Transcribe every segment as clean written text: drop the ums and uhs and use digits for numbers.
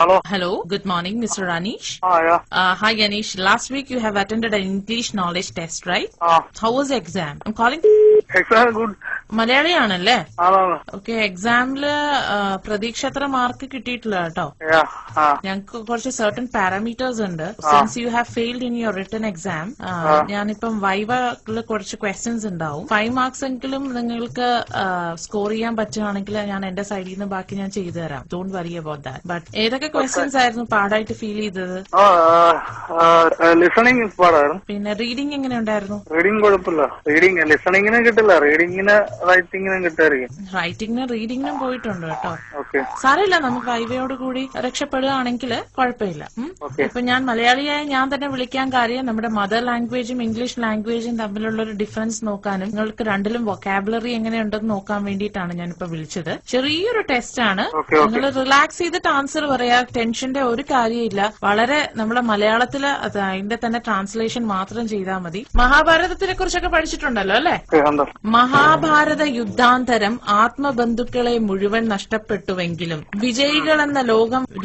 Hello. Hello. Good morning, Mr. Anish. Yeah. Hi, Anish. Last week you have attended an English knowledge test, right? How was the exam? I'm calling. Exam good. മലയാളിയാണല്ലേ? ആണോ? Okay. എക്സാമില് പ്രതീക്ഷത്ര mark കിട്ടിയിട്ടില്ല കേട്ടോ. ഞങ്ങൾക്ക് കുറച്ച് certain parameters ഉണ്ട്. Since you have failed in your written exam, ഞാനിപ്പം വൈവയില് കുറച്ച് questions ഉണ്ടാവും. 5 marks എങ്കിലും നിങ്ങൾക്ക് സ്കോർ ചെയ്യാൻ പറ്റുകയാണെങ്കിൽ ഞാൻ എന്റെ സൈഡിൽ നിന്ന് ബാക്കി ഞാൻ ചെയ്തു തരാം. Don't worry about that. But ഏതൊക്കെ ക്വസ്റ്റ്യൻസ് ആയിരുന്നു പാടായിട്ട് ഫീൽ ചെയ്തത്? ലിസണിംഗ് പാടായിരുന്നു. പിന്നെ റീഡിംഗ് എങ്ങനെ ഉണ്ടായിരുന്നു? റീഡിംഗ് കുഴപ്പമില്ല. റീഡിംഗ് ലിസണിങ്ങിന് കിട്ടില്ല. റീഡിങ്ങിന് റൈറ്റിംഗിനും കിട്ടായിരിക്കും. റൈറ്റിംഗിനും റീഡിംഗിനും പോയിട്ടുണ്ട് കേട്ടോ. ഓക്കെ, സാരമില്ല. നമുക്ക് വൈവയോട് കൂടി രക്ഷപ്പെടുകയാണെങ്കിൽ കുഴപ്പമില്ല. ഇപ്പൊ ഞാൻ മലയാളിയായ ഞാൻ തന്നെ വിളിക്കാൻ കാര്യം നമ്മുടെ മദർ ലാംഗ്വേജും ഇംഗ്ലീഷ് ലാംഗ്വേജും തമ്മിലുള്ള ഒരു ഡിഫറൻസ് നോക്കാനും നിങ്ങൾക്ക് രണ്ടിലും വൊക്കാബുലറി എങ്ങനെയുണ്ടെന്ന് നോക്കാൻ വേണ്ടിയിട്ടാണ് ഞാനിപ്പോ വിളിച്ചത്. ചെറിയൊരു ടെസ്റ്റ് ആണ്. നിങ്ങൾ റിലാക്സ് ചെയ്തിട്ട് ആൻസർ പറയാ. ടെൻഷന്റെ ഒരു കാര്യമില്ല. വളരെ നമ്മുടെ മലയാളത്തില് അതിന്റെ തന്നെ ട്രാൻസ്ലേഷൻ മാത്രം ചെയ്താൽ മതി. മഹാഭാരതത്തിനെ കുറിച്ചൊക്കെ പഠിച്ചിട്ടുണ്ടല്ലോ അല്ലെ? മഹാഭാരത യുദ്ധാന്തരം ആത്മബന്ധുക്കളെ മുഴുവൻ നഷ്ടപ്പെട്ടുവെങ്കിലും വിജയികളെന്ന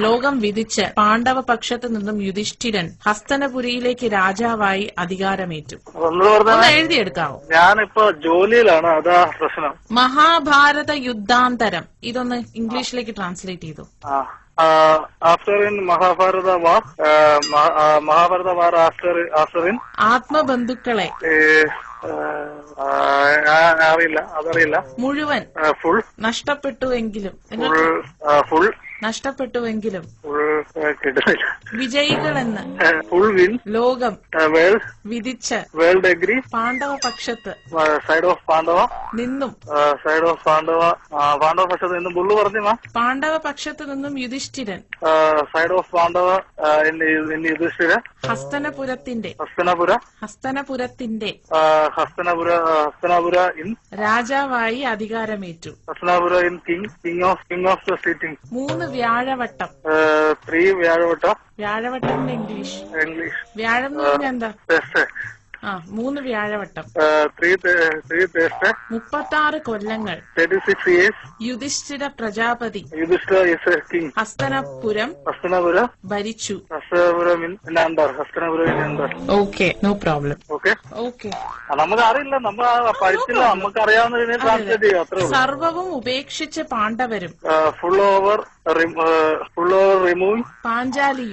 ലോകം വിധിച്ച് പാണ്ഡവ പക്ഷത്തു നിന്നും യുധിഷ്ഠിരൻ ഹസ്തനപുരിയിലേക്ക് രാജാവായി അധികാരമേറ്റു. ഒന്ന് എഴുതിയെടുക്കാവോ? ഞാനിപ്പോ ജോലിയിലാണ്, അതാ പ്രശ്നം. മഹാഭാരത യുദ്ധാന്തരം ഇതൊന്ന് ഇംഗ്ലീഷിലേക്ക് ട്രാൻസ്ലേറ്റ് ചെയ്തു. After in Mahabharata war after in ആത്മബന്ധുക്കളെ അതറിയില്ല. മുഴുവൻ ഫുൾ നഷ്ടപ്പെട്ടുവെങ്കിലും ഫുൾ നഷ്ടപ്പെട്ടുവെങ്കിലും കിട്ടുന്നില്ല. വിജയികളെന്ന് ഫുൾ വിൻ ലോകം വിധിച്ച് വേൾഡ് അഗ്രി പാണ്ഡവ പക്ഷത്ത് സൈഡ് ഓഫ് പാണ്ഡവ നിന്നും പാണ്ഡവ പക്ഷത്ത് നിന്നും ബുള്ളു പറഞ്ഞു. പാണ്ഡവ പക്ഷത്ത് നിന്നും യുധിഷ്ഠിരൻ സൈഡ് ഓഫ് പാണ്ഡവ യുധിഷ്ഠിരൻ ഹസ്തനപുരത്തിന്റെ ഇൻ രാജാവായി അധികാരമേറ്റു. Hastinapura in king of the sitting. 3 വ്യാഴവട്ടം. 3 വ്യാഴവട്ടം. വ്യാഴവട്ടത്തിന്റെ ഇംഗ്ലീഷ് വ്യാഴം എന്ന് പറഞ്ഞാൽ എന്താ? 3 വ്യാഴവട്ടം. 36 കൊല്ലങ്ങൾ. 36 years. യുധിഷ്ഠിര പ്രജാപതി ഹസ്തനപുരം ഭരിച്ചു. Okay, no problem. ഓക്കെ, നമുക്ക് അറിയില്ല, നമ്മൾ പഠിച്ചില്ല, നമുക്ക് അറിയാവുന്ന ട്രാൻസ്ലേറ്റ് ചെയ്യും, അത്രേ ഉള്ളൂ. സർവവും ഉപേക്ഷിച്ച് പാണ്ഡവരും ഫുൾ ഓവർ റിമൂവിംഗ് പാഞ്ചാലി.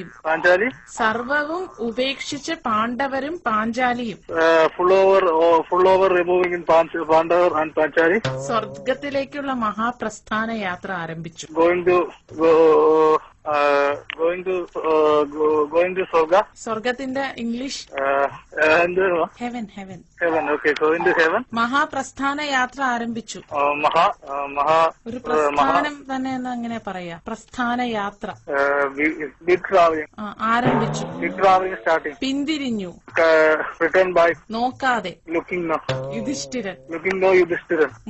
സർവവും ഉപേക്ഷിച്ച് പാണ്ഡവരും പാഞ്ചാലിയും ഫുൾ ഓവർ റിമൂവിംഗ് ഇൻ പാണ്ഡവർ ആൻഡ് പാഞ്ചാലി സ്വർഗത്തിലേക്കുള്ള മഹാപ്രസ്ഥാന യാത്ര ആരംഭിച്ചു. going to Soga. സ്വർഗത്തിന്റെ English heaven. Okay, going to heaven. മഹാപ്രസ്ഥാന യാത്ര ആരംഭിച്ചു. ഒരു പ്രസ്ഥാനം തന്നെ എന്ന് അങ്ങനെ പറയാ. പ്രസ്ഥാന യാത്ര big traveling. ആരംഭിച്ചു. Big traveling starting. പിന്തിരിഞ്ഞു. Return back. നോക്കാതെ. Looking no. യുധിഷ്ഠിരൻ.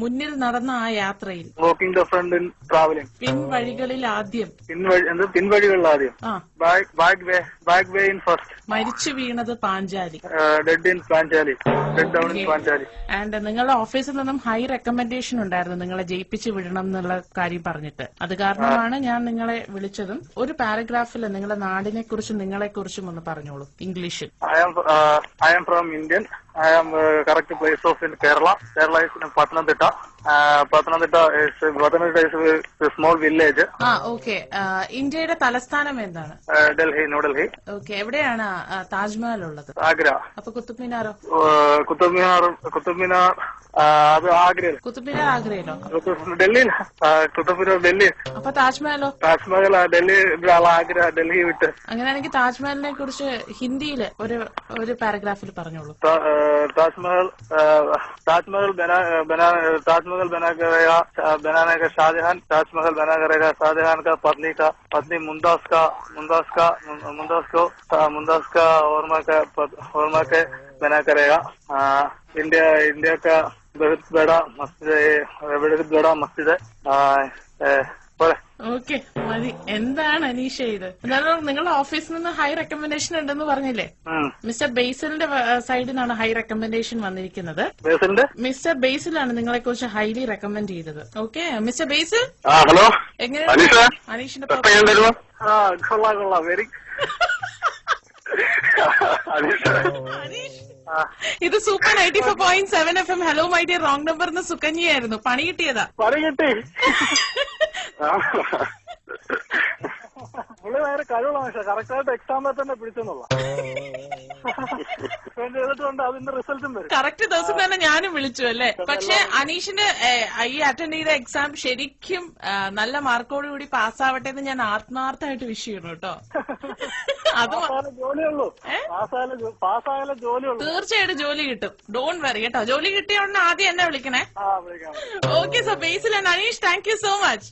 മുന്നിൽ നടന്ന ആ യാത്രയിൽ. Walking the front in traveling. പിൻവഴികളിൽ ആദ്യം. പിൻവഴികളിൽ ആദ്യം. Back way in first. മരിച്ചു വീണത് Panchali. Dead in Panchali. Dead down in Panchali. And നിങ്ങളുടെ ഓഫീസിൽ നിന്നും ഹൈ റെക്കമെൻഡേഷൻ ഉണ്ടായിരുന്നു നിങ്ങളെ ജയിപ്പിച്ച് വിടണം എന്നുള്ള കാര്യം പറഞ്ഞിട്ട്. അത് കാരണമാണ് ഞാൻ നിങ്ങളെ വിളിച്ചതും. ഒരു പാരഗ്രാഫിൽ നിങ്ങളുടെ നാടിനെ കുറിച്ചും നിങ്ങളെ കുറിച്ചും ഒന്ന് പറഞ്ഞോളൂ ഇംഗ്ലീഷിൽ. I am from Indian. I am correct place of in Kerala. Kerala is in Pathanamthitta. Pathanamthitta is a small village. Okay. ഇന്ത്യയുടെ തലസ്ഥാനം എന്താണ്? New Delhi. ഓക്കെ. എവിടെയാണ് താജ്മഹൽ ഉള്ളത്? ആഗ്ര. അപ്പൊ കുത്തുബ് മിനാറോ? കുത്തുബ് മിനാർ അത് ആഗ്രയിൽ. കുത്തുബ് മിനാർ ആഗ്രയിലോ? ഡൽഹിയിൽ. കുത്തുബ് മിനാർ ഡൽഹി. അപ്പൊ താജ്മഹലോ? താജ്മഹൽ ഡൽഹി. ആഗ്ര ഡൽഹി വിട്ട്. അങ്ങനെയാണെങ്കിൽ താജ്മഹലിനെ കുറിച്ച് ഹിന്ദിയിൽ ഒരു പാരഗ്രാഫിൽ പറഞ്ഞോളൂ. ताजमहल बनाने का शाहजहान ताजमहल बना करेगा. शाहजहान का पत्नी मुमताज का औरमा के बना करेगा. इंडिया का बहुत बड़ा मस्जिद है. ഓക്കെ, മതി. എന്താണ് അനീഷ ഇത്? എന്നാലും നിങ്ങളുടെ ഓഫീസിൽ നിന്ന് ഹൈ റെക്കമെൻഡേഷൻ ഉണ്ടെന്ന് പറഞ്ഞില്ലേ? മിസ്റ്റർ ബേസിലിന്റെ സൈഡിൽ നിന്നാണ് ഹൈ റെക്കമെൻഡേഷൻ വന്നിരിക്കുന്നത്. മിസ്റ്റർ ബേസിലാണ് നിങ്ങളെ കുറിച്ച് ഹൈലി റെക്കമെൻഡ് ചെയ്തത്. ഓക്കെ, മിസ്റ്റർ ബേസിൽ. ഹലോ. എങ്ങനെയാണ് അനീഷിന്റെ ആ കൊള്ളാം വെരി ഇത് super 94.7 FM hello my dear wrong number എന്ന് സുകന്യായിരുന്നു. പണി കിട്ടിയതാ. പണി കിട്ടി. പുള്ളി ഭയങ്കര കഴിവുള്ള മനുഷ്യ. കറക്റ്റായിട്ട് എക്സാമിൽ തന്നെ പിടിച്ചെന്നുള്ള ചെയ്തിട്ടുണ്ട്. അതിന്റെ റിസൾട്ടും വരും. കറക്റ്റ് ദിവസം തന്നെ ഞാനും വിളിച്ചു അല്ലേ. പക്ഷെ അനീഷിന് ഈ അറ്റൻഡ് ചെയ്ത എക്സാം ശരിക്കും നല്ല മാർക്കോടുകൂടി പാസ്സാവട്ടെ എന്ന് ഞാൻ ആത്മാർത്ഥമായിട്ട് വിഷ് ചെയ്യണം കേട്ടോ. അത് ജോലിയുള്ളൂ. പാസ്സായാലും ജോലിയുള്ളൂ. തീർച്ചയായിട്ടും ജോലി കിട്ടും. ഡോണ്ട് വെറി കേട്ടോ. ജോലി കിട്ടിയ ഉടനെ ആദ്യം എന്നെ വിളിക്കണേ. Okay so Basil Aneesh thank you so much.